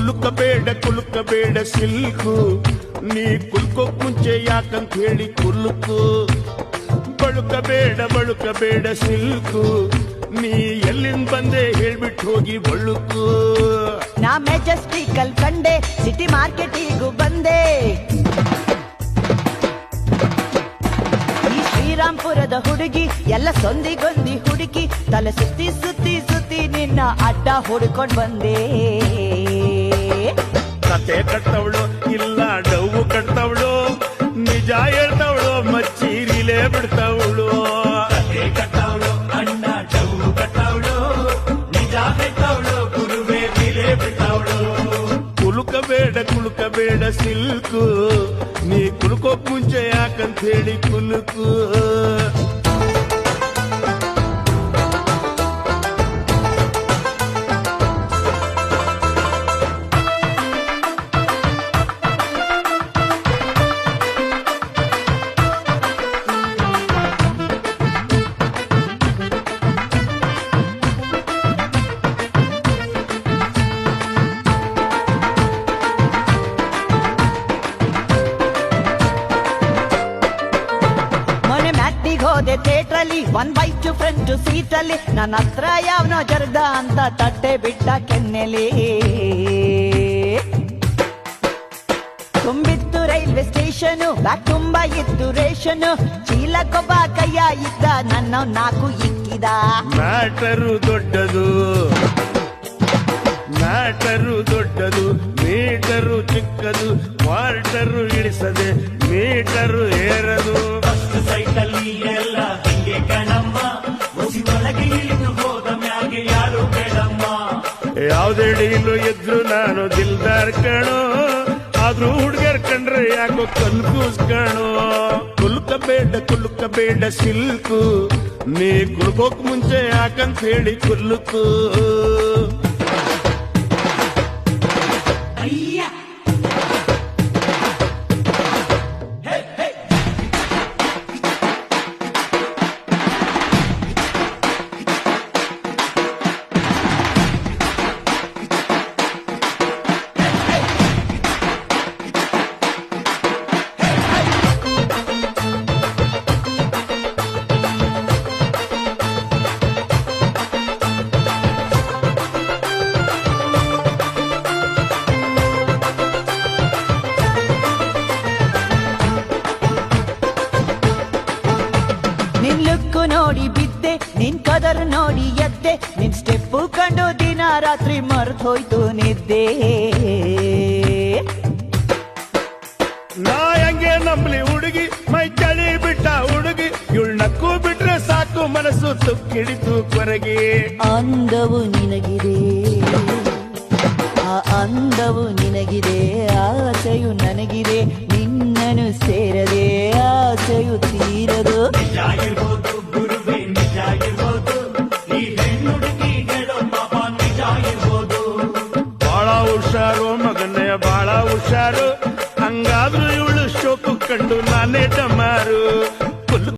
ಕುಲುಕಬೇಡ silk, ನೀ ಕುಲ್ಕೋಕ್ ಮುಂಚೆ ಯಾಕಂತ ಹೇಳಿ ಕುಲ್ಕು. ಬಳುಕಬೇಡ ಸಿಲ್ಕು, ನೀ ಎಲ್ಲಿಂದ ಬಂದೆ ಹೇಳ್ಬಿಟ್ಟು ಹೋಗಿ ಬಳುಕು. ನಾ ಮೆಜೆಸ್ಟಿಕಲ್ ಕಂಡೆ, ಸಿಟಿ ಮಾರ್ಕೆಟಿಗೂ ಬಂದೆ. ಈ ಶ್ರೀರಾಮ್ಪುರದ ಹುಡುಗಿ ಎಲ್ಲ ಸೊಂದಿಗೊಂದಿ ಹುಡುಕಿ, ತಲೆ ಸುತ್ತಿ ಸುತ್ತಿ ಸುತ್ತಿ ನಿನ್ನ ಅಡ್ಡ ಹುಡ್ಕೊಂಡ್ ಬಂದೆ. ಕತೆ ಕಟ್ಟವಳು ಇಲ್ಲ ಡವ್ವು ಕಟ್ತವಳು, ನಿಜ ಹೇಳ್ತವಳು ಮಚ್ಚೀರಿಲೇ ಬಿಡ್ತವಳು. ಕತೆ ಕಟ್ಟವಳು ಅಣ್ಣ ಡವ್ವು ಕಟ್ಟವಳು, ನಿಜ ಹೇಳ್ತವಳು ಗುರುವೇ ಬಿಲೆ ಬಿಟ್ಟವಳು. ಕುಲುಕಬೇಡ ಸಿಲ್ಕು, ನೀ ಕುಲ್ಕೋಕ್ ಮುಂಚೆ ಯಾಕಂತ ಹೇಳಿ ಕುಲುಕು. ಹೋದೆ ಥಿಯೇಟ್ರಲ್ಲಿ, 1 by 2 ಫ್ರಂಟ್ ಸೀಟಲ್ಲಿ, ನನ್ನ ಹತ್ರ ಯಾವನೋ ಜರ್ದ ಅಂತ ತಟ್ಟೆ ಬಿಟ್ಟ ಕೆನ್ನೆಲಿ. ತುಂಬಿತ್ತು ರೈಲ್ವೆ ಸ್ಟೇಷನ್, ಬ್ಯಾಗ್ ತುಂಬಾ ಇತ್ತು ರೇಷನ್, ಚೀಲಕ್ಕೊಬ್ಬ ಕೈಯ ಇದ್ದ, ನನ್ನ 4 ಇಕ್ಕಿದ. ಮ್ಯಾಟರು ದೊಡ್ಡದು ಮೀಟರು ಚಿಕ್ಕದು, ಕ್ವಾರ್ಟರು ಇಳಿಸದೆ ಮೀಟರು ಏರದು. ಸೈಟಲ್ಲಿ ಎಲ್ಲ ಹಿಂಗೆ ಕಣಮ್ಮ, ಒಳಗೆ ಇಳಿದು ಹೋದ ಮ್ಯಾಗೆ ಯಾರು ಬೇಡಮ್ಮ. ಯಾವ್ದೇ ಡೀಲು ಇದ್ರು ನಾನು ದಿಲ್ದಾರ್ ಕಣೋ, ಆದ್ರೂ ಹುಡ್ಗರ್ ಕಂಡ್ರೆ ಯಾಕೋ ಕನ್ಫ್ಯೂಸ್ ಕಣೋ. ಕುಲುಕಬೇಡ ಸಿಲ್ಕು, ನೀ ಕುಲ್ಕೋಕ್ ಮುಂಚೆ ಯಾಕಂತ ಹೇಳಿ ಕುಲ್ಕು. ನಿನ್ ಲುಕ್ಕು ನೋಡಿ ಬಿದ್ದೆ, ನಿನ್ ಕದರ್ ನೋಡಿ ಎದ್ದೆ, ನಿನ್ ಸ್ಟೆಪ್ಪು ಕಂಡು ದಿನ ರಾತ್ರಿ ಮರ್ತೋಯ್ತು ನಿದ್ದೆ. ನಾ ಹೆಂಗೆ ನಂಬ್ಲಿ ಹುಡುಗಿ, ಮೈ ಚಳಿ ಬಿಟ್ಟ ಹುಡುಗಿ, ಇವಳು ನಕ್ಕು ಬಿಟ್ರೆ ಸಾಕು ಮನಸ್ಸು ತುಕ್ಕಿಡಿತು ಕೊರಗಿ. ಅಂದವು ನಿನಗಿದೆ, ಆ ಅಂದವು ನಿನಗಿದೆ, ಆಸೆಯು ನನಗಿದೆ, ನಿನ್ನನು ಸೇರದೆ ಆಸೆಯು ತೀರದು. ನಿಜ ಇರ್ಬೋದು ಗುರುವೇ ನಿಜ ಇರ್ಬೋದು, ಈ ಹೆಣ್ಣುಡುಗಿ ಹೇಳೋ ಪಾಪ ನಿಜ ಇರ್ಬೋದು. ಬಾಳ ಹುಷಾರು ಮಗನೇ ಬಾಳ ಹುಷಾರು, ಹಂಗಾದ್ರೂ ಇವಳು ಶೋಕು ಕಂಡು ನಾನೇ ಡಮಾರು.